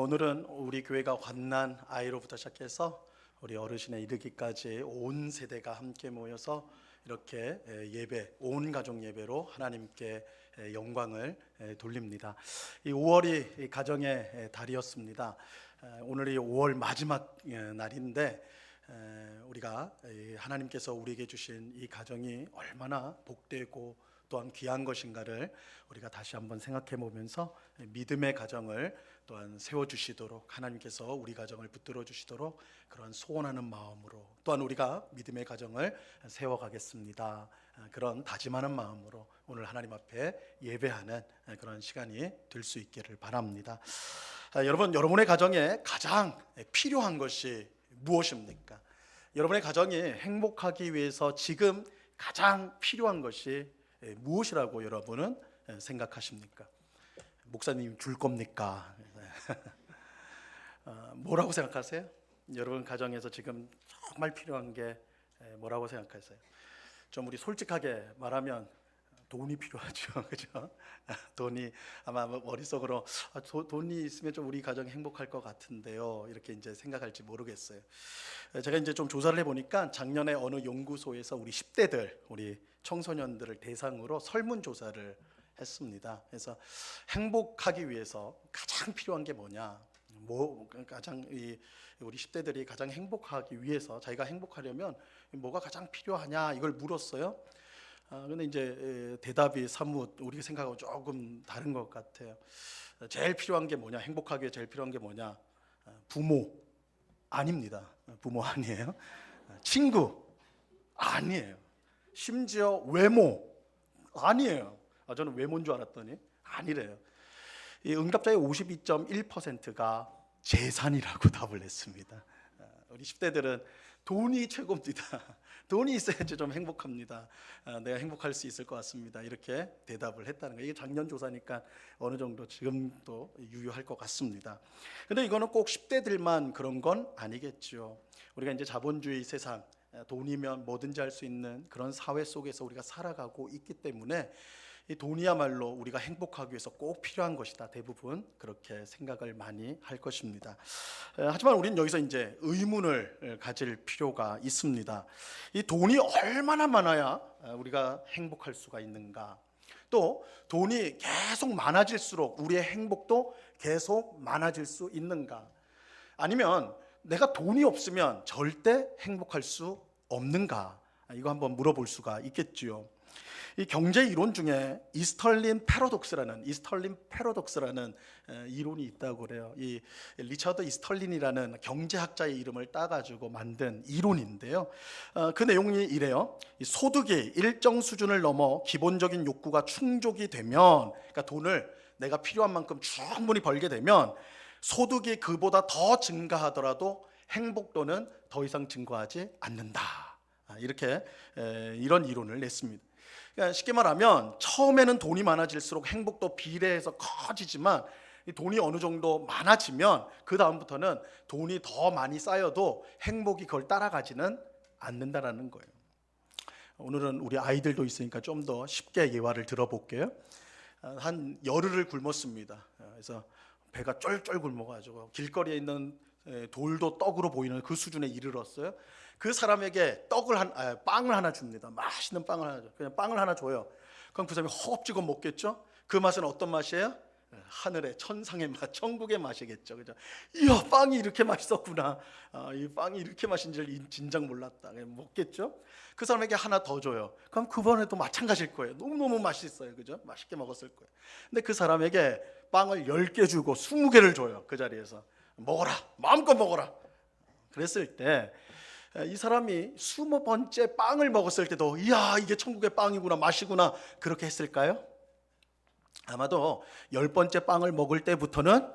오늘은 우리 교회가 환난 아이로부터 시작해서 우리 어르신에 이르기까지 온 세대가 함께 모여서 이렇게 예배, 온 가족 예배로 하나님께 영광을 돌립니다. 이 5월이 가정의 달이었습니다. 오늘이 5월 마지막 날인데 우리가 하나님께서 우리에게 주신 이 가정이 얼마나 복되고 또한 귀한 것인가를 우리가 다시 한번 생각해 보면서 믿음의 가정을 또한 세워주시도록, 하나님께서 우리 가정을 붙들어 주시도록 그런 소원하는 마음으로 또한 우리가 믿음의 가정을 세워가겠습니다. 그런 다짐하는 마음으로 오늘 하나님 앞에 예배하는 그런 시간이 될 수 있기를 바랍니다. 여러분의 가정에 가장 필요한 것이 무엇입니까? 여러분의 가정이 행복하기 위해서 지금 가장 필요한 것이 무엇이라고 여러분은 생각하십니까? 목사님 줄 겁니까? 뭐라고 생각하세요? 여러분 가정에서 지금 정말 필요한 게 뭐라고 생각하세요? 좀 우리 솔직하게 말하면 돈이 필요하죠, 그죠? 돈이 아마 머릿속으로 돈이 있으면 좀 우리 가정이 행복할 것 같은데요, 이렇게 이제 생각할지 모르겠어요. 제가 이제 좀 조사를 해보니까 작년에 어느 연구소에서 우리 10대들, 우리 청소년들을 대상으로 설문조사를 했습니다. 그래서 행복하기 위해서 가장 필요한 게 뭐냐, 가장 우리 10대들이 가장 행복하기 위해서, 자기가 행복하려면 뭐가 가장 필요하냐 이걸 물었어요. 근데 이제 대답이 사뭇 우리가 생각하고 조금 다른 것 같아요. 제일 필요한 게 뭐냐, 행복하기 위해 제일 필요한 게 뭐냐? 부모 아닙니다. 부모 아니에요. 친구 아니에요. 심지어 외모 아니에요. 저는 외모인 줄 알았더니 아니래요. 이 응답자의 52.1%가 재산이라고 답을 했습니다. 우리 10대들은 돈이 최고입니다. 돈이 있어야지 좀 행복합니다. 내가 행복할 수 있을 것 같습니다. 이렇게 대답을 했다는 거예요. 이게 작년 조사니까 어느 정도 지금도 유효할 것 같습니다. 근데 이거는 꼭 10대들만 그런 건 아니겠죠. 우리가 이제 자본주의 세상, 돈이면 뭐든지 할 수 있는 그런 사회 속에서 우리가 살아가고 있기 때문에 이 돈이야말로 우리가 행복하기 위해서 꼭 필요한 것이다. 대부분 그렇게 생각을 많이 할 것입니다. 하지만 우리는 여기서 이제 의문을 가질 필요가 있습니다. 이 돈이 얼마나 많아야 우리가 행복할 수가 있는가? 또 돈이 계속 많아질수록 우리의 행복도 계속 많아질 수 있는가? 아니면 내가 돈이 없으면 절대 행복할 수 없는가? 이거 한번 물어볼 수가 있겠지요. 이 경제 이론 중에 이스털린 패러독스라는 이론이 있다고 그래요. 이 리처드 이스털린이라는 경제학자의 이름을 따가지고 만든 이론인데요. 그 내용이 이래요. 이 소득이 일정 수준을 넘어 기본적인 욕구가 충족이 되면, 그러니까 돈을 내가 필요한 만큼 충분히 벌게 되면 소득이 그보다 더 증가하더라도 행복도는 더 이상 증가하지 않는다. 이렇게 이런 이론을 냈습니다. 그러니까 쉽게 말하면 처음에는 돈이 많아질수록 행복도 비례해서 커지지만 이 돈이 어느 정도 많아지면 그 다음부터는 돈이 더 많이 쌓여도 행복이 그걸 따라가지는 않는다라는 거예요. 오늘은 우리 아이들도 있으니까 좀 더 쉽게 예화를 들어볼게요. 한 열흘을 굶었습니다. 그래서 배가 쫄쫄 굶어가지고 길거리에 있는 돌도 떡으로 보이는 그 수준에 이르렀어요. 그 사람에게 빵을 하나 줍니다. 맛있는 빵을 하나 줘요. 그냥 빵을 하나 줘요. 그럼 그 사람이 허겁지겁 먹겠죠? 그 맛은 어떤 맛이에요? 하늘의 천상의 맛, 천국의 맛이겠죠. 그죠? 이야, 빵이 이렇게 맛있었구나. 이 빵이 이렇게 맛인 줄 진작 몰랐다. 먹겠죠? 그 사람에게 하나 더 줘요. 그럼 그번에도 마찬가지일 거예요. 너무너무 맛있어요. 그죠? 맛있게 먹었을 거예요. 근데 그 사람에게 빵을 10개 주고 20개를 줘요. 그 자리에서. 먹어라. 마음껏 먹어라. 그랬을 때 이 사람이 20번째 빵을 먹었을 때도 이야, 이게 천국의 빵이구나, 맛이구나, 그렇게 했을까요? 아마도 10번째 빵을 먹을 때부터는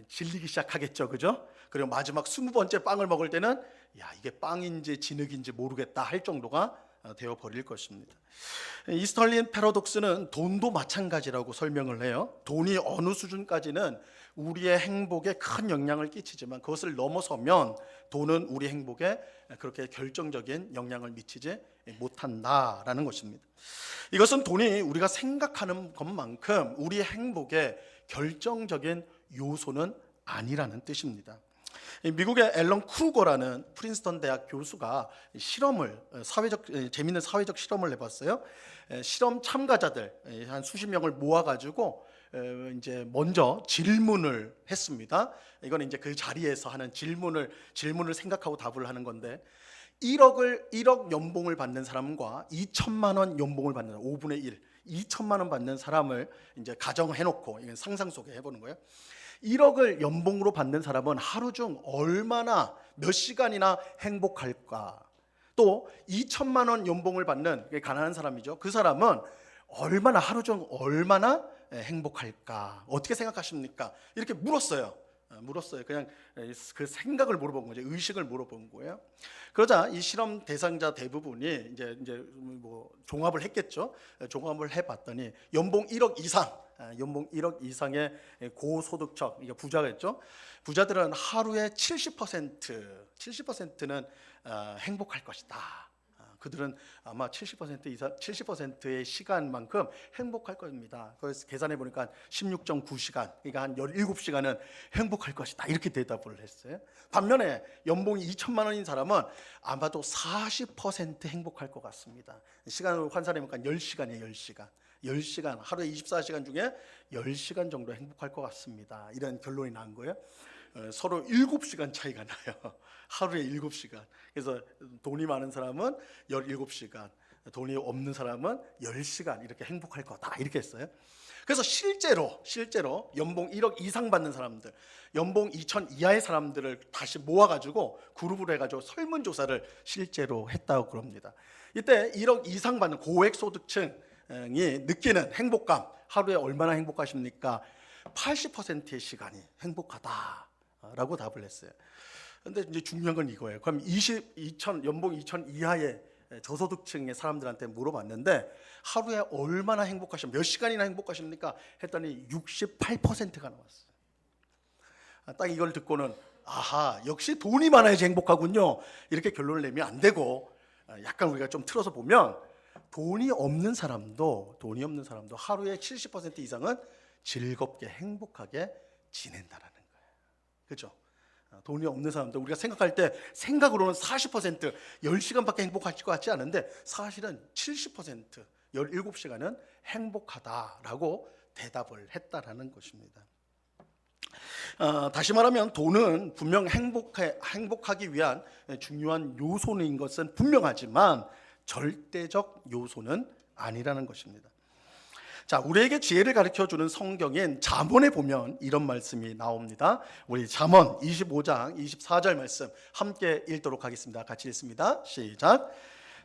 질리기 시작하겠죠. 그죠? 그리고 마지막 20번째 빵을 먹을 때는 야, 이게 빵인지 진흙인지 모르겠다 할 정도가 되어버릴 것입니다. 이스털린 패러독스는 돈도 마찬가지라고 설명을 해요. 돈이 어느 수준까지는 우리의 행복에 큰 영향을 끼치지만 그것을 넘어서면 돈은 우리 행복에 그렇게 결정적인 영향을 미치지 못한다라는 것입니다. 이것은 돈이 우리가 생각하는 것만큼 우리의 행복에 결정적인 요소는 아니라는 뜻입니다. 미국의 앨런 크루거라는 프린스턴 대학 교수가 재미있는 사회적 실험을 해봤어요. 실험 참가자들 한 수십 명을 모아가지고 이제 먼저 질문을 했습니다. 이건 이제 그 자리에서 하는 질문을 생각하고 답을 하는 건데, 1억 연봉을 받는 사람과 2천만 원 연봉을 받는 5분의 1, 2천만 원 받는 사람을 이제 가정해놓고, 이건 상상 속에 해보는 거예요. 1억을 연봉으로 받는 사람은 하루 중 얼마나 몇 시간이나 행복할까? 또 2천만 원 연봉을 받는 가난한 사람이죠. 그 사람은 하루 중 얼마나 행복할까? 어떻게 생각하십니까? 이렇게 물었어요. 그냥 그 생각을 물어본 거죠. 의식을 물어본 거예요. 그러자 이 실험 대상자 대부분이 이제 뭐 종합을 했겠죠. 종합을 해봤더니 연봉 1억 이상의 고소득층, 이게 부자겠죠. 부자들은 하루에 70%는 행복할 것이다. 그들은 아마 70%의 시간만큼 행복할 겁니다. 그래서 계산해 보니까 16.9시간, 그러니까 한 17시간은 행복할 것이다. 이렇게 대답을 했어요. 반면에 연봉이 2천만 원인 사람은 아마도 40% 행복할 것 같습니다. 시간으로 환산해 보니까 10시간이에요. 10시간, 하루에 24시간 중에 10시간 정도 행복할 것 같습니다. 이런 결론이 난 거예요. 서로 7시간 차이가 나요. 하루에 7시간. 그래서 돈이 많은 사람은 17시간, 돈이 없는 사람은 10시간 이렇게 행복할 거다. 이렇게 했어요. 그래서 실제로 연봉 1억 이상 받는 사람들, 연봉 2천 이하의 사람들을 다시 모아가지고 그룹을 해가지고 설문조사를 실제로 했다고 그럽니다. 이때 1억 이상 받는 고액 소득층이 느끼는 행복감, 하루에 얼마나 행복하십니까? 80%의 시간이 행복하다라고 답을 했어요. 근데 이제 중요한 건 이거예요. 그럼 연봉 2천 이하의 저소득층의 사람들한테 물어봤는데 하루에 얼마나 몇 시간이나 행복하십니까? 했더니 68%가 나왔어요. 딱 이걸 듣고는 아하, 역시 돈이 많아야지 행복하군요. 이렇게 결론을 내면 안 되고, 약간 우리가 좀 틀어서 보면 돈이 없는 사람도 하루에 70% 이상은 즐겁게 행복하게 지낸다라는 거예요. 그렇죠? 돈이 없는 사람도 우리가 생각할 때 생각으로는 40%, 10시간밖에 행복할 것 같지 않은데 사실은 70%, 17시간은 행복하다라고 대답을 했다라는 것입니다. 다시 말하면 돈은 분명 행복하기 위한 중요한 요소인 것은 분명하지만 절대적 요소는 아니라는 것입니다. 자, 우리에게 지혜를 가르쳐주는 성경인 잠언에 보면 이런 말씀이 나옵니다. 우리 잠언 25장 24절 말씀 함께 읽도록 하겠습니다. 같이 읽습니다. 시작.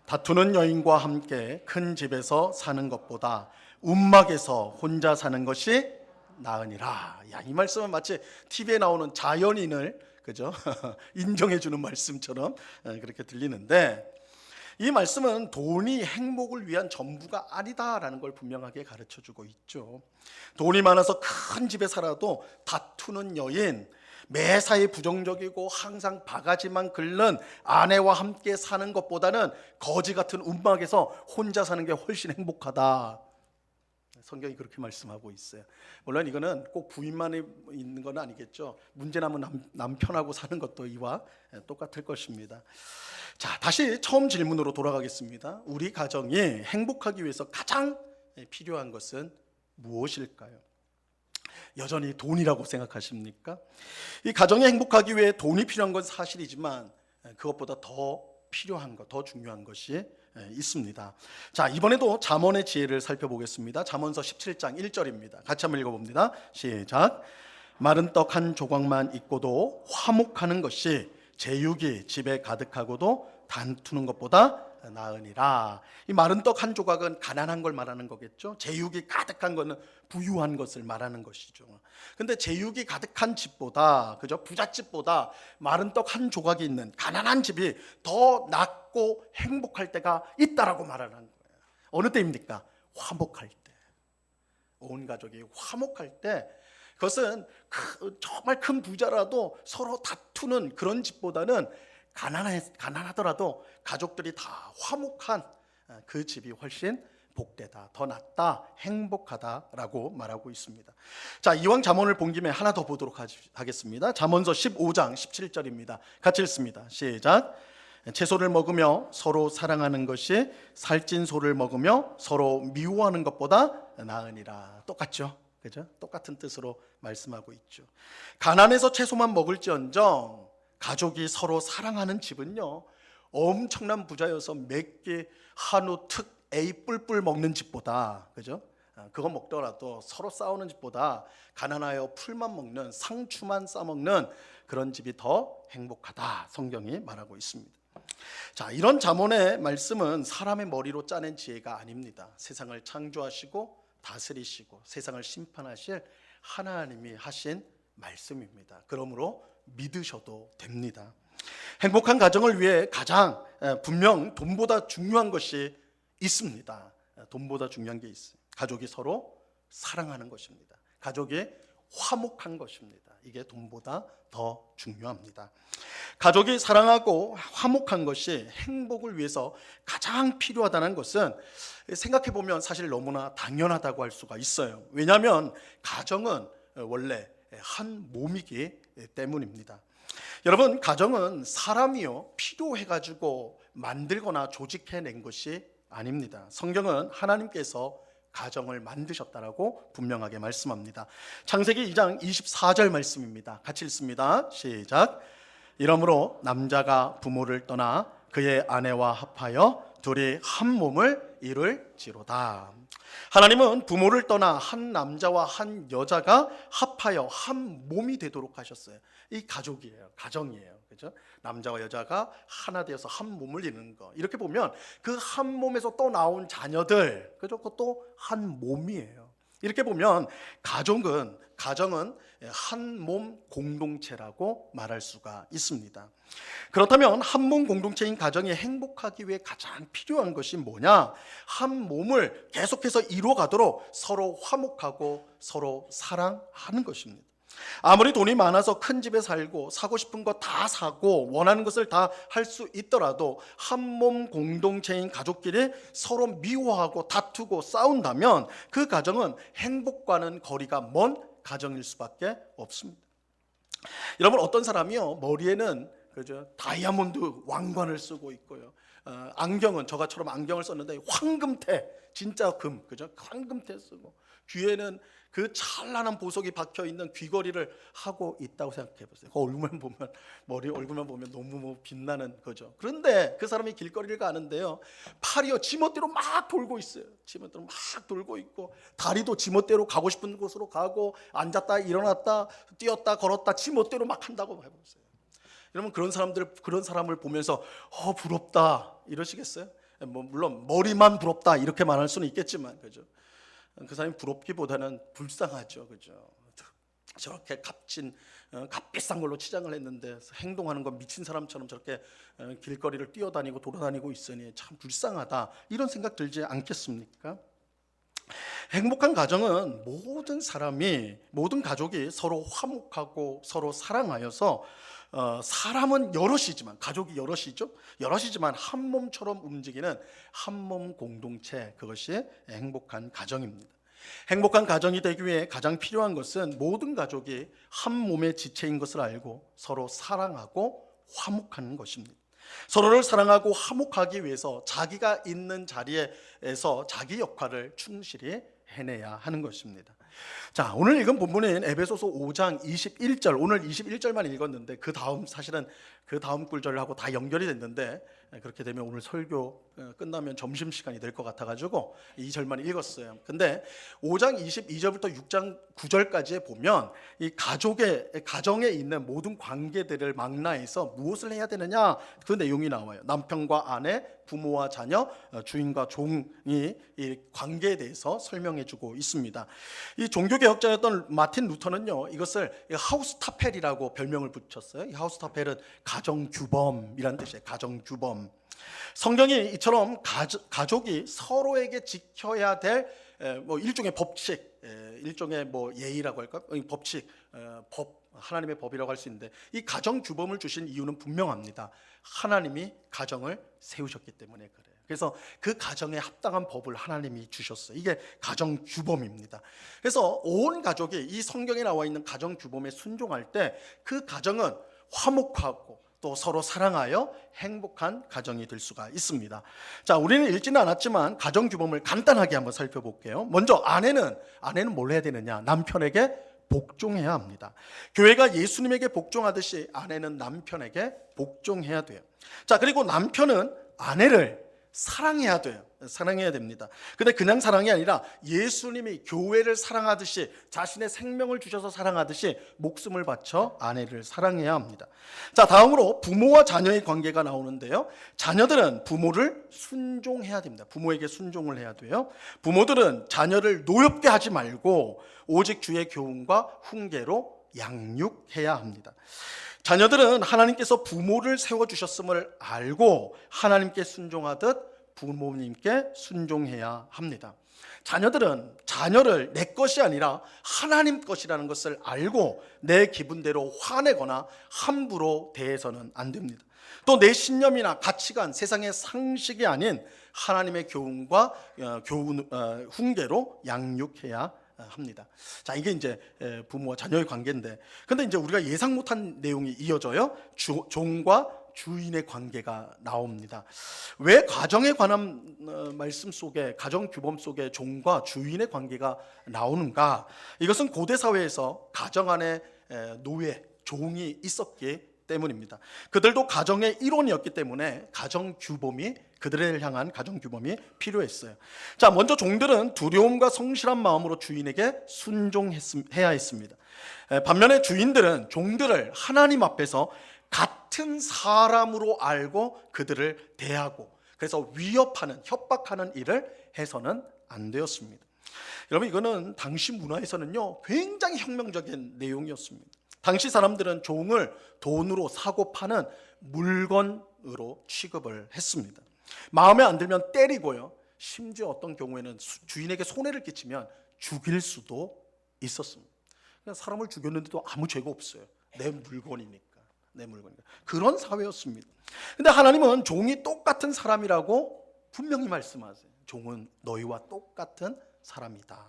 다투는 여인과 함께 큰 집에서 사는 것보다 움막에서 혼자 사는 것이 나으니라. 야, 이 말씀은 마치 TV에 나오는 자연인을 그죠? 인정해주는 말씀처럼 그렇게 들리는데, 이 말씀은 돈이 행복을 위한 전부가 아니다라는 걸 분명하게 가르쳐주고 있죠. 돈이 많아서 큰 집에 살아도 다투는 여인, 매사에 부정적이고 항상 바가지만 긁는 아내와 함께 사는 것보다는 거지 같은 움막에서 혼자 사는 게 훨씬 행복하다. 성경이 그렇게 말씀하고 있어요. 물론 이거는 꼭 부인만 있는 건 아니겠죠. 문제 남은 남편하고 사는 것도 이와 똑같을 것입니다. 자, 다시 처음 질문으로 돌아가겠습니다. 우리 가정이 행복하기 위해서 가장 필요한 것은 무엇일까요? 여전히 돈이라고 생각하십니까? 이 가정이 행복하기 위해 돈이 필요한 건 사실이지만 그것보다 더 필요한 것, 더 중요한 것이 있습니다. 자, 이번에도 잠언의 지혜를 살펴보겠습니다. 잠언서 17장 1절입니다. 같이 한번 읽어봅니다. 시작. 마른 떡 한 조각만 있고도 화목하는 것이 제육이 집에 가득하고도 다투는 것보다 나으니라. 이 마른 떡 한 조각은 가난한 걸 말하는 거겠죠. 제육이 가득한 것은 부유한 것을 말하는 것이죠. 근데 제육이 가득한 집보다, 그죠? 부잣집보다 마른 떡 한 조각이 있는 가난한 집이 더 낫고 행복할 때가 있다라고 말하는 거예요. 어느 때입니까? 화목할 때. 온 가족이 화목할 때, 그것은 정말 큰 부자라도 서로 다투는 그런 집보다는 가난하더라도 가족들이 다 화목한 그 집이 훨씬 복되다, 더 낫다, 행복하다라고 말하고 있습니다. 자, 이왕 잠언을 본 김에 하나 더 보도록 하겠습니다. 잠언서 15장 17절입니다. 같이 읽습니다. 시작. 채소를 먹으며 서로 사랑하는 것이 살찐 소를 먹으며 서로 미워하는 것보다 나으니라. 똑같죠? 그죠? 똑같은 뜻으로 말씀하고 있죠. 가난해서 채소만 먹을지언정 가족이 서로 사랑하는 집은요, 엄청난 부자여서 몇 개 한우 특 A 뿔뿔 먹는 집보다, 그죠? 그거 먹더라도 서로 싸우는 집보다 가난하여 풀만 먹는, 상추만 싸먹는 그런 집이 더 행복하다, 성경이 말하고 있습니다. 자, 이런 잠언의 말씀은 사람의 머리로 짜낸 지혜가 아닙니다. 세상을 창조하시고 다스리시고 세상을 심판하실 하나님이 하신 말씀입니다. 그러므로 믿으셔도 됩니다. 행복한 가정을 위해 가장 분명 돈보다 중요한 것이 있습니다. 돈보다 중요한 게 있어요. 가족이 서로 사랑하는 것입니다. 가족이 화목한 것입니다. 이게 돈보다 더 중요합니다. 가족이 사랑하고 화목한 것이 행복을 위해서 가장 필요하다는 것은 생각해 보면 사실 너무나 당연하다고 할 수가 있어요. 왜냐하면 가정은 원래 한 몸이기 때문입니다. 여러분, 가정은 사람이요 필요해가지고 만들거나 조직해낸 것이 아닙니다. 성경은 하나님께서 가정을 만드셨다라고 분명하게 말씀합니다. 창세기 2장 24절 말씀입니다. 같이 읽습니다. 시작. 이러므로 남자가 부모를 떠나 그의 아내와 합하여 둘이 한 몸을 이룰지로다. 하나님은 부모를 떠나 한 남자와 한 여자가 합하여 한 몸이 되도록 하셨어요. 이 가족이에요. 가정이에요. 그죠? 남자와 여자가 하나 되어서 한 몸을 이루는 거. 이렇게 보면 그 한 몸에서 또 나온 자녀들, 그죠? 그것도 한 몸이에요. 이렇게 보면 가정은 한 몸 공동체라고 말할 수가 있습니다. 그렇다면 한 몸 공동체인 가정이 행복하기 위해 가장 필요한 것이 뭐냐? 한 몸을 계속해서 이루어가도록 서로 화목하고 서로 사랑하는 것입니다. 아무리 돈이 많아서 큰 집에 살고 사고 싶은 거 다 사고 원하는 것을 다 할 수 있더라도 한 몸 공동체인 가족끼리 서로 미워하고 다투고 싸운다면 그 가정은 행복과는 거리가 먼 가정일 수밖에 없습니다. 여러분, 어떤 사람이요 머리에는 그죠 다이아몬드 왕관을 쓰고 있고요, 안경은 저가처럼 안경을 썼는데 황금태, 진짜 금, 그죠? 황금태 쓰고 귀에는 그 찬란한 보석이 박혀 있는 귀걸이를 하고 있다고 생각해 보세요. 그 얼굴만 보면 너무 빛나는 거죠. 그런데 그 사람이 길거리를 가는데요, 팔이요 지멋대로 막 돌고 있어요. 지멋대로 막 돌고 있고, 다리도 지멋대로 가고 싶은 곳으로 가고, 앉았다 일어났다 뛰었다 걸었다 지멋대로 막 한다고 해보세요. 여러분, 그런 사람을 보면서 부럽다 이러시겠어요? 물론 머리만 부럽다 이렇게 말할 수는 있겠지만, 그죠? 그 사람이 부럽기보다는 불쌍하죠, 그죠? 저렇게 값비싼 걸로 치장을 했는데 행동하는 건 미친 사람처럼 저렇게 길거리를 뛰어다니고 돌아다니고 있으니 참 불쌍하다, 이런 생각 들지 않겠습니까? 행복한 가정은 모든 가족이 서로 화목하고 서로 사랑하여서 사람은 여럿이지만, 가족이 여럿이지만 한 몸처럼 움직이는 한 몸 공동체, 그것이 행복한 가정입니다. 행복한 가정이 되기 위해 가장 필요한 것은 모든 가족이 한 몸의 지체인 것을 알고 서로 사랑하고 화목하는 것입니다. 서로를 사랑하고 화목하기 위해서 자기가 있는 자리에서 자기 역할을 충실히 해내야 하는 것입니다. 자, 오늘 읽은 본문인 에베소서 5장 21절, 오늘 21절만 읽었는데 사실은 그 다음 구절하고 다 연결이 됐는데, 그렇게 되면 오늘 설교 끝나면 점심시간이 될 것 같아가지고 이 절만 읽었어요. 근데 5장 22절부터 6장 9절까지에 보면 이 가정에 있는 모든 관계들을 망라해서 무엇을 해야 되느냐, 그 내용이 나와요. 남편과 아내, 부모와 자녀, 주인과 종이 이 관계에 대해서 설명해주고 있습니다. 이 종교개혁자였던 마틴 루터는요, 이것을 하우스타펠이라고 별명을 붙였어요. 이 하우스타펠은 가정규범이라는 뜻이에요. 가정규범. 성경이 이처럼 가족이 서로에게 지켜야 될 일종의 법칙, 일종의 예의라고 할까? 법칙, 하나님의 법이라고 할 수 있는데, 이 가정 규범을 주신 이유는 분명합니다. 하나님이 가정을 세우셨기 때문에 그래요. 그래서 그 가정에 합당한 법을 하나님이 주셨어요. 이게 가정 규범입니다. 그래서 온 가족이 이 성경에 나와 있는 가정 규범에 순종할 때 그 가정은 화목하고 또 서로 사랑하여 행복한 가정이 될 수가 있습니다. 자, 우리는 읽지는 않았지만 가정 규범을 간단하게 한번 살펴볼게요. 먼저 아내는 뭘 해야 되느냐? 남편에게 복종해야 합니다. 교회가 예수님에게 복종하듯이 아내는 남편에게 복종해야 돼요. 자, 그리고 남편은 아내를 사랑해야 돼요. 사랑해야 됩니다. 근데 그냥 사랑이 아니라 예수님이 교회를 사랑하듯이, 자신의 생명을 주셔서 사랑하듯이 목숨을 바쳐 아내를 사랑해야 합니다. 자, 다음으로 부모와 자녀의 관계가 나오는데요. 자녀들은 부모를 순종해야 됩니다. 부모에게 순종을 해야 돼요. 부모들은 자녀를 노엽게 하지 말고 오직 주의 교훈과 훈계로 양육해야 합니다. 자녀들은 하나님께서 부모를 세워주셨음을 알고 하나님께 순종하듯 부모님께 순종해야 합니다. 자녀들은 자녀를 내 것이 아니라 하나님 것이라는 것을 알고 내 기분대로 화내거나 함부로 대해서는 안 됩니다. 또 내 신념이나 가치관, 세상의 상식이 아닌 하나님의 교훈과 훈계로 양육해야 합니다. 자, 이게 이제 부모와 자녀의 관계인데, 근데 이제 우리가 예상 못한 내용이 이어져요. 종과 주인의 관계가 나옵니다. 왜 가정에 관한 말씀 속에, 가정 규범 속에 종과 주인의 관계가 나오는가? 이것은 고대 사회에서 가정 안에 노예, 종이 있었기 때문입니다. 그들도 가정의 일원이었기 때문에 그들을 향한 가정 규범이 필요했어요. 자, 먼저 종들은 두려움과 성실한 마음으로 주인에게 순종해야 했습니다. 반면에 주인들은 종들을 하나님 앞에서 같은 사람으로 알고 그들을 대하고, 그래서 위협하는, 협박하는 일을 해서는 안 되었습니다. 여러분, 이거는 당시 문화에서는요 굉장히 혁명적인 내용이었습니다. 당시 사람들은 종을 돈으로 사고 파는 물건으로 취급을 했습니다. 마음에 안 들면 때리고요, 심지어 어떤 경우에는 주인에게 손해를 끼치면 죽일 수도 있었습니다. 그냥 사람을 죽였는데도 아무 죄가 없어요. 내 물건이니까. 그런 사회였습니다. 근데 하나님은 종이 똑같은 사람이라고 분명히 말씀하세요. 종은 너희와 똑같은 사람이다.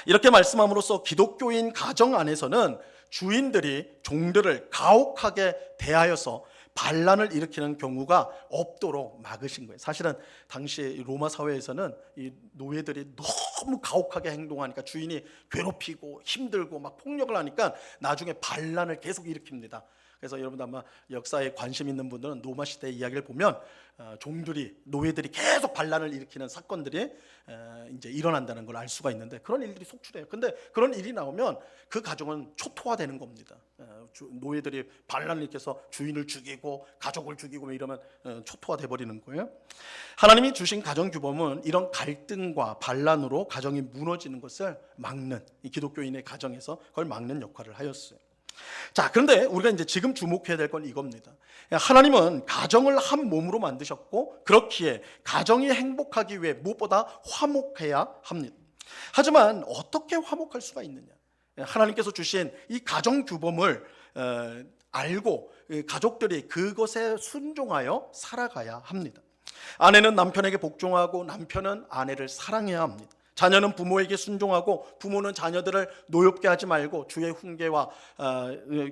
이렇게 말씀함으로써 기독교인 가정 안에서는 주인들이 종들을 가혹하게 대하여서 반란을 일으키는 경우가 없도록 막으신 거예요. 사실은 당시 로마 사회에서는 이 노예들이 너무 가혹하게 행동하니까 주인이 괴롭히고 힘들고 막 폭력을 하니까 나중에 반란을 계속 일으킵니다. 그래서 여러분 아마 역사에 관심 있는 분들은 로마 시대 이야기를 보면 노예들이 계속 반란을 일으키는 사건들이 이제 일어난다는 걸 알 수가 있는데, 그런 일들이 속출해요. 근데 그런 일이 나오면 그 가정은 초토화되는 겁니다. 노예들이 반란을 일으켜서 주인을 죽이고 가족을 죽이고 이러면 초토화돼 버리는 거예요. 하나님이 주신 가정 규범은 이런 갈등과 반란으로 가정이 무너지는 것을 막는, 이 기독교인의 가정에서 그걸 막는 역할을 하였어요. 자, 그런데 우리가 이제 지금 주목해야 될 건 이겁니다. 하나님은 가정을 한 몸으로 만드셨고, 그렇기에 가정이 행복하기 위해 무엇보다 화목해야 합니다. 하지만 어떻게 화목할 수가 있느냐? 하나님께서 주신 이 가정 규범을 알고 가족들이 그것에 순종하여 살아가야 합니다. 아내는 남편에게 복종하고 남편은 아내를 사랑해야 합니다. 자녀는 부모에게 순종하고 부모는 자녀들을 노엽게 하지 말고 주의 훈계와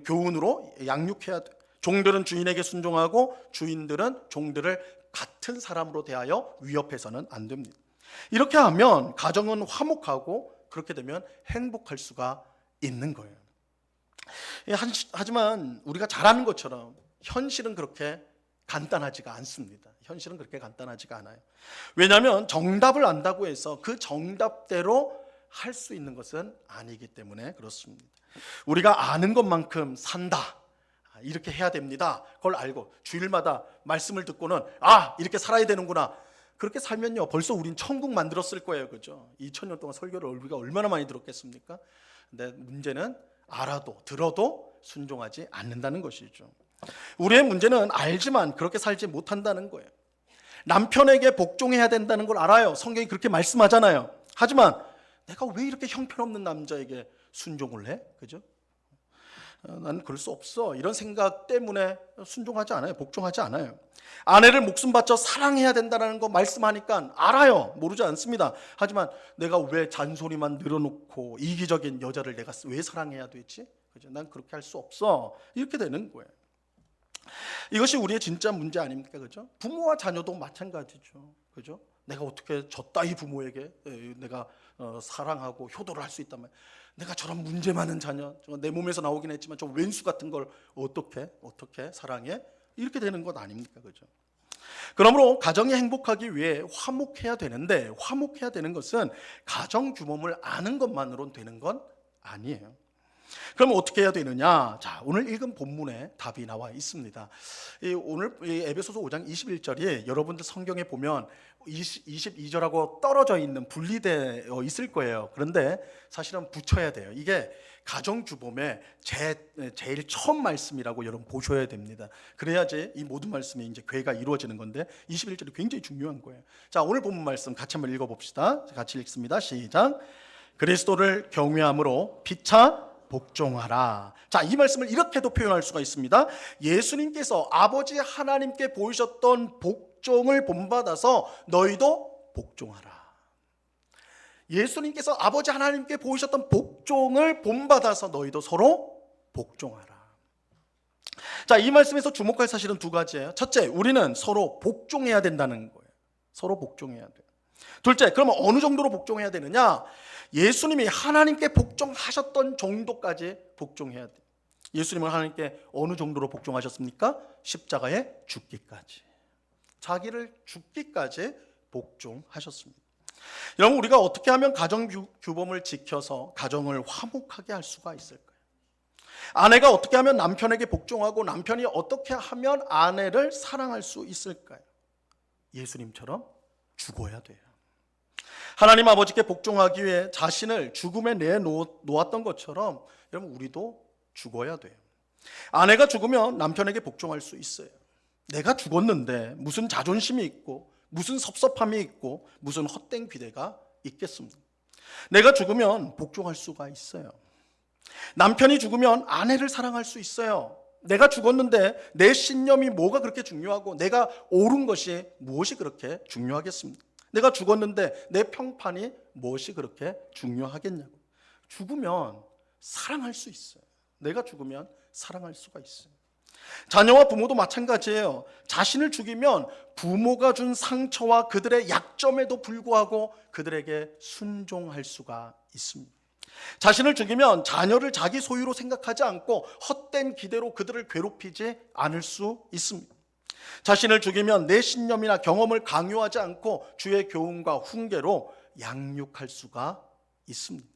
교훈으로 양육해야 돼. 종들은 주인에게 순종하고 주인들은 종들을 같은 사람으로 대하여 위협해서는 안 됩니다. 이렇게 하면 가정은 화목하고, 그렇게 되면 행복할 수가 있는 거예요. 하지만 우리가 잘 아는 것처럼 현실은 그렇게 간단하지가 않습니다. 현실은 그렇게 간단하지가 않아요. 왜냐하면 정답을 안다고 해서 그 정답대로 할 수 있는 것은 아니기 때문에 그렇습니다. 우리가 아는 것만큼 산다, 이렇게 해야 됩니다, 그걸 알고 주일마다 말씀을 듣고는 이렇게 살아야 되는구나, 그렇게 살면요 벌써 우린 천국 만들었을 거예요. 그죠? 2000년 동안 설교를 우리가 얼마나 많이 들었겠습니까? 근데 문제는 들어도 순종하지 않는다는 것이죠. 우리의 문제는 알지만 그렇게 살지 못한다는 거예요. 남편에게 복종해야 된다는 걸 알아요. 성경이 그렇게 말씀하잖아요. 하지만 내가 왜 이렇게 형편없는 남자에게 순종을 해? 그죠? 난 그럴 수 없어, 이런 생각 때문에 순종하지 않아요. 복종하지 않아요. 아내를 목숨 바쳐 사랑해야 된다는 거 말씀하니까 알아요. 모르지 않습니다. 하지만 내가 왜 잔소리만 늘어놓고 이기적인 여자를 내가 왜 사랑해야 되지? 그죠? 난 그렇게 할 수 없어. 이렇게 되는 거예요. 이것이 우리의 진짜 문제 아닙니까? 그죠? 부모와 자녀도 마찬가지죠. 그죠? 내가 어떻게 저 따위 부모에게 내가 사랑하고 효도를 할 수 있단 말이야. 내가 저런 문제 많은 자녀, 내 몸에서 나오긴 했지만 저 왼수 같은 걸 어떻게 사랑해? 이렇게 되는 것 아닙니까? 그죠? 그러므로 가정이 행복하기 위해 화목해야 되는데, 화목해야 되는 것은 가정 규범을 아는 것만으로는 되는 건 아니에요. 그럼 어떻게 해야 되느냐? 자, 오늘 읽은 본문에 답이 나와 있습니다. 오늘 에베소서 5장 21절이 여러분들 성경에 보면 22절하고 떨어져 있는, 분리되어 있을 거예요. 그런데 사실은 붙여야 돼요. 이게 가정규범의 제일 처음 말씀이라고 여러분 보셔야 됩니다. 그래야지 이 모든 말씀이 이제 궤가 이루어지는 건데 21절이 굉장히 중요한 거예요. 자, 오늘 본문 말씀 같이 한번 읽어봅시다. 같이 읽습니다. 시작. 그리스도를 경외함으로 피차 복종하라. 자, 이 말씀을 이렇게도 표현할 수가 있습니다. 예수님께서 아버지 하나님께 보이셨던 복종을 본받아서 너희도 복종하라. 예수님께서 아버지 하나님께 보이셨던 복종을 본받아서 너희도 서로 복종하라. 자, 이 말씀에서 주목할 사실은 두 가지예요. 첫째, 우리는 서로 복종해야 된다는 거예요. 서로 복종해야 돼요. 둘째, 그러면 어느 정도로 복종해야 되느냐? 예수님이 하나님께 복종하셨던 정도까지 복종해야 돼요. 예수님은 하나님께 어느 정도로 복종하셨습니까? 십자가에 죽기까지. 자기를 죽기까지 복종하셨습니다. 여러분, 우리가 어떻게 하면 가정 규범을 지켜서 가정을 화목하게 할 수가 있을까요? 아내가 어떻게 하면 남편에게 복종하고 남편이 어떻게 하면 아내를 사랑할 수 있을까요? 예수님처럼 죽어야 돼요. 하나님 아버지께 복종하기 위해 자신을 죽음에 내놓았던 것처럼 여러분, 우리도 죽어야 돼요. 아내가 죽으면 남편에게 복종할 수 있어요. 내가 죽었는데 무슨 자존심이 있고 무슨 섭섭함이 있고 무슨 헛된 기대가 있겠습니까? 내가 죽으면 복종할 수가 있어요. 남편이 죽으면 아내를 사랑할 수 있어요. 내가 죽었는데 내 신념이 뭐가 그렇게 중요하고 내가 옳은 것이 무엇이 그렇게 중요하겠습니까? 내가 죽었는데 내 평판이 무엇이 그렇게 중요하겠냐고. 죽으면 사랑할 수 있어요. 내가 죽으면 사랑할 수가 있어요. 자녀와 부모도 마찬가지예요. 자신을 죽이면 부모가 준 상처와 그들의 약점에도 불구하고 그들에게 순종할 수가 있습니다. 자신을 죽이면 자녀를 자기 소유로 생각하지 않고 헛된 기대로 그들을 괴롭히지 않을 수 있습니다. 자신을 죽이면 내 신념이나 경험을 강요하지 않고 주의 교훈과 훈계로 양육할 수가 있습니다.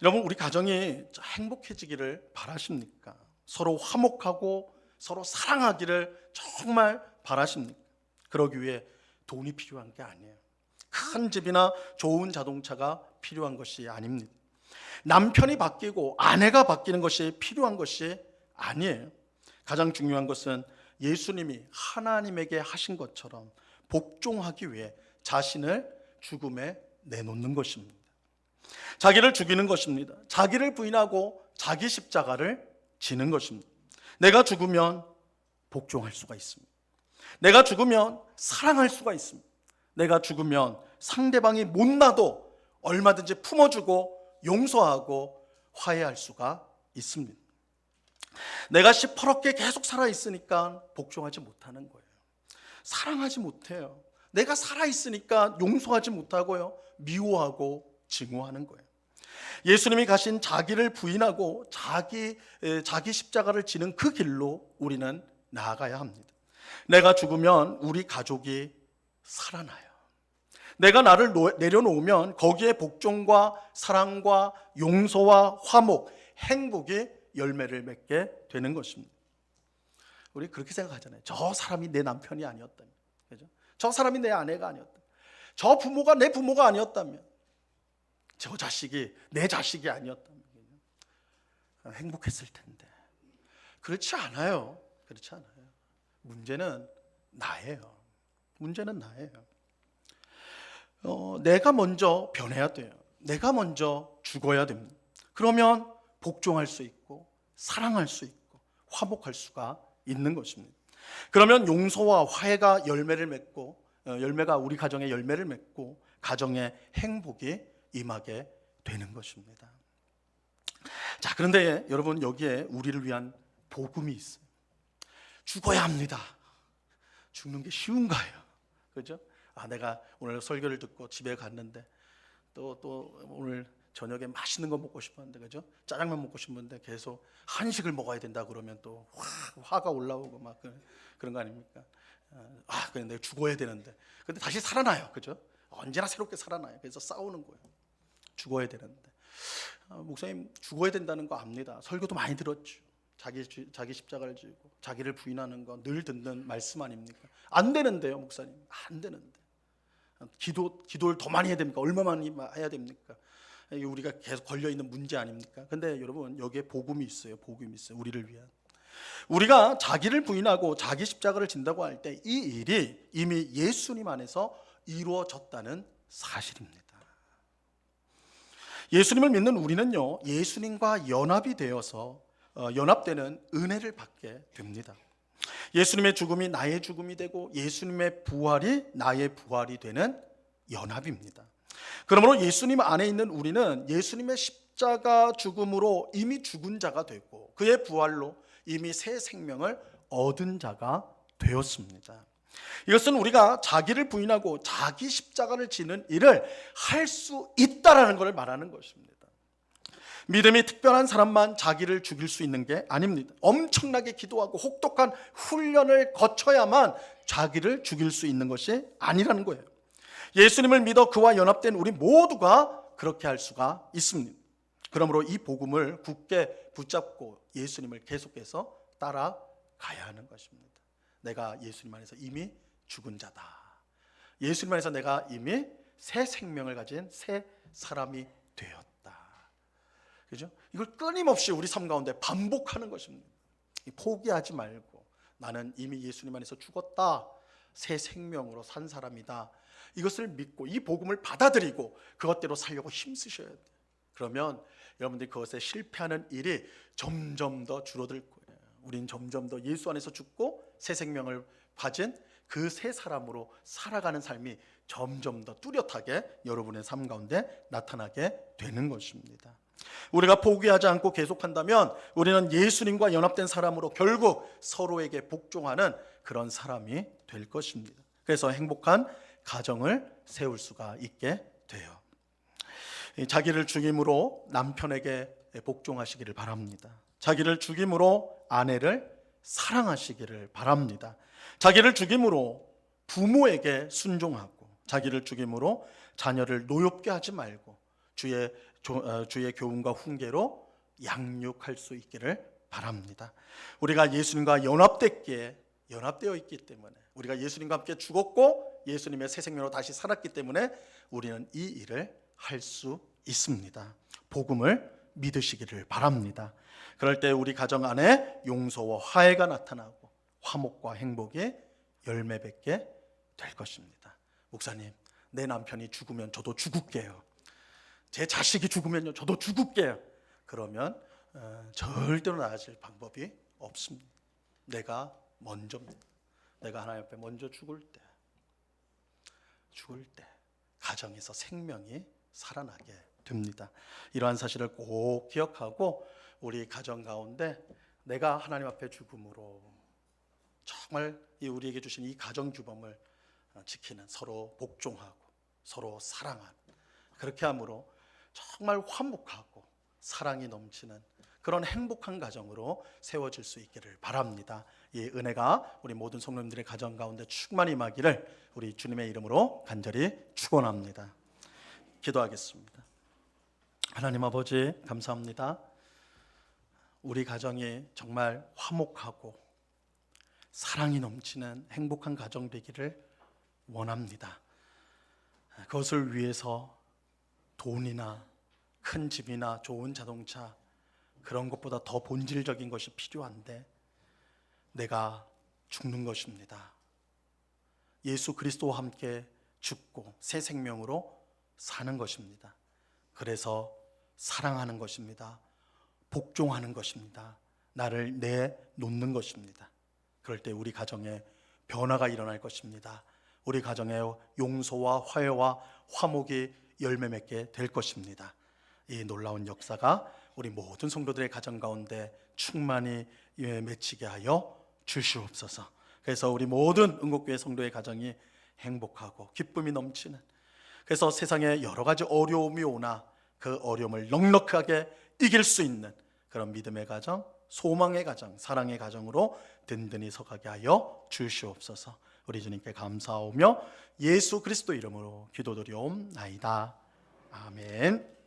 여러분, 우리 가정이 행복해지기를 바라십니까? 서로 화목하고 서로 사랑하기를 정말 바라십니까? 그러기 위해 돈이 필요한 게 아니에요. 큰 집이나 좋은 자동차가 필요한 것이 아닙니다. 남편이 바뀌고 아내가 바뀌는 것이 필요한 것이 아니에요. 가장 중요한 것은 예수님이 하나님에게 하신 것처럼 복종하기 위해 자신을 죽음에 내놓는 것입니다. 자기를 죽이는 것입니다. 자기를 부인하고 자기 십자가를 지는 것입니다. 내가 죽으면 복종할 수가 있습니다. 내가 죽으면 사랑할 수가 있습니다. 내가 죽으면 상대방이 못나도 얼마든지 품어주고 용서하고 화해할 수가 있습니다. 내가 시퍼렇게 계속 살아있으니까 복종하지 못하는 거예요. 사랑하지 못해요. 내가 살아있으니까 용서하지 못하고요, 미워하고 증오하는 거예요. 예수님이 가신 자기를 부인하고 자기 십자가를 지는 그 길로 우리는 나아가야 합니다. 내가 죽으면 우리 가족이 살아나요. 내가 나를 내려놓으면 거기에 복종과 사랑과 용서와 화목, 행복이 열매를 맺게 되는 것입니다. 우리 그렇게 생각하잖아요. 저 사람이 내 남편이 아니었다면, 그죠? 저 사람이 내 아내가 아니었다면, 저 부모가 내 부모가 아니었다면, 저 자식이 내 자식이 아니었다면 행복했을 텐데. 그렇지 않아요. 그렇지 않아요. 문제는 나예요. 문제는 나예요. 내가 먼저 변해야 돼요. 내가 먼저 죽어야 됩니다. 그러면 복종할 수 있고 사랑할 수 있고 화목할 수가 있는 것입니다. 그러면 용서와 화해가 열매를 맺고 열매가 우리 가정에 열매를 맺고 가정의 행복이 임하게 되는 것입니다. 자, 그런데 여러분, 여기에 우리를 위한 복음이 있어요. 죽어야 합니다. 죽는 게 쉬운가요? 그죠? 내가 오늘 설교를 듣고 집에 갔는데 또 오늘 저녁에 맛있는 거 먹고 싶었는데, 그죠? 짜장면 먹고 싶은데 계속 한식을 먹어야 된다 그러면 또 화가 올라오고 막 그런 거 아닙니까? 그냥 내가 죽어야 되는데, 근데 다시 살아나요, 그죠? 언제나 새롭게 살아나요. 그래서 싸우는 거예요. 죽어야 되는데, 목사님 죽어야 된다는 거 압니다. 설교도 많이 들었죠. 자기 십자가를 지고 자기를 부인하는 거 늘 듣는 말씀 아닙니까? 안 되는데요, 목사님. 안 되는데. 기도를 더 많이 해야 됩니까? 얼마 많이 해야 됩니까? 이게 우리가 계속 걸려 있는 문제 아닙니까? 근데 여러분, 여기에 복음이 있어요. 복음이 있어요. 우리를 위한. 우리가 자기를 부인하고 자기 십자가를 진다고 할 때 이 일이 이미 예수님 안에서 이루어졌다는 사실입니다. 예수님을 믿는 우리는요, 예수님과 연합이 되어서 연합되는 은혜를 받게 됩니다. 예수님의 죽음이 나의 죽음이 되고 예수님의 부활이 나의 부활이 되는 연합입니다. 그러므로 예수님 안에 있는 우리는 예수님의 십자가 죽음으로 이미 죽은 자가 되고 그의 부활로 이미 새 생명을 얻은 자가 되었습니다. 이것은 우리가 자기를 부인하고 자기 십자가를 지는 일을 할 수 있다라는 것을 말하는 것입니다. 믿음이 특별한 사람만 자기를 죽일 수 있는 게 아닙니다. 엄청나게 기도하고 혹독한 훈련을 거쳐야만 자기를 죽일 수 있는 것이 아니라는 거예요. 예수님을 믿어 그와 연합된 우리 모두가 그렇게 할 수가 있습니다. 그러므로 이 복음을 굳게 붙잡고 예수님을 계속해서 따라가야 하는 것입니다. 내가 예수님 안에서 이미 죽은 자다. 예수님 안에서 내가 이미 새 생명을 가진 새 사람이 되었다. 그죠? 이걸 끊임없이 우리 삶 가운데 반복하는 것입니다. 포기하지 말고 나는 이미 예수님 안에서 죽었다. 새 생명으로 산 사람이다. 이것을 믿고 이 복음을 받아들이고 그것대로 살려고 힘쓰셔야 돼요. 그러면 여러분들이 그것에 실패하는 일이 점점 더 줄어들 거예요. 우린 점점 더 예수 안에서 죽고 새 생명을 가진 그 새 사람으로 살아가는 삶이 점점 더 뚜렷하게 여러분의 삶 가운데 나타나게 되는 것입니다. 우리가 포기하지 않고 계속한다면 우리는 예수님과 연합된 사람으로 결국 서로에게 복종하는 그런 사람이 될 것입니다. 그래서 행복한 가정을 세울 수가 있게 돼요. 자기를 죽임으로 남편에게 복종하시기를 바랍니다. 자기를 죽임으로 아내를 사랑하시기를 바랍니다. 자기를 죽임으로 부모에게 순종하고 자기를 죽임으로 자녀를 노엽게 하지 말고 주의 교훈과 훈계로 양육할 수 있기를 바랍니다. 우리가 예수님과 연합되어 있기 때문에 우리가 예수님과 함께 죽었고 예수님의 새 생명으로 다시 살았기 때문에 우리는 이 일을 할 수 있습니다. 복음을 믿으시기를 바랍니다. 그럴 때 우리 가정 안에 용서와 화해가 나타나고 화목과 행복이 열매 맺게 될 것입니다. 목사님, 내 남편이 죽으면 저도 죽을게요. 제 자식이 죽으면요 저도 죽을게요. 그러면 절대로 나아질 방법이 없습니다. 내가 먼저입니다. 내가 하나님 앞에 먼저 죽을 때 가정에서 생명이 살아나게 됩니다. 이러한 사실을 꼭 기억하고 우리 가정 가운데 내가 하나님 앞에 죽음으로 정말 우리에게 주신 이 가정 규범을 지키는, 서로 복종하고 서로 사랑하는, 그렇게 함으로 정말 화목하고 사랑이 넘치는 그런 행복한 가정으로 세워질 수 있기를 바랍니다. 이 은혜가 우리 모든 성도님들의 가정 가운데 충만히 임하기를 우리 주님의 이름으로 간절히 축원합니다. 기도하겠습니다. 하나님 아버지, 감사합니다. 우리 가정이 정말 화목하고 사랑이 넘치는 행복한 가정 되기를 원합니다. 그것을 위해서 돈이나 큰 집이나 좋은 자동차, 그런 것보다 더 본질적인 것이 필요한데 내가 죽는 것입니다. 예수 그리스도와 함께 죽고 새 생명으로 사는 것입니다. 그래서 사랑하는 것입니다. 복종하는 것입니다. 나를 내놓는 것입니다. 그럴 때 우리 가정에 변화가 일어날 것입니다. 우리 가정에 용서와 화해와 화목이 열매 맺게 될 것입니다. 이 놀라운 역사가 우리 모든 성도들의 가정 가운데 충만히 맺히게 하여 주시옵소서. 그래서 우리 모든 응곡교회 성도의 가정이 행복하고 기쁨이 넘치는, 그래서 세상에 여러 가지 어려움이 오나 그 어려움을 넉넉하게 이길 수 있는 그런 믿음의 가정, 소망의 가정, 사랑의 가정으로 든든히 서가게 하여 주시옵소서. 우리 주님께 감사하며 예수 그리스도 이름으로 기도드리옵나이다. 아멘.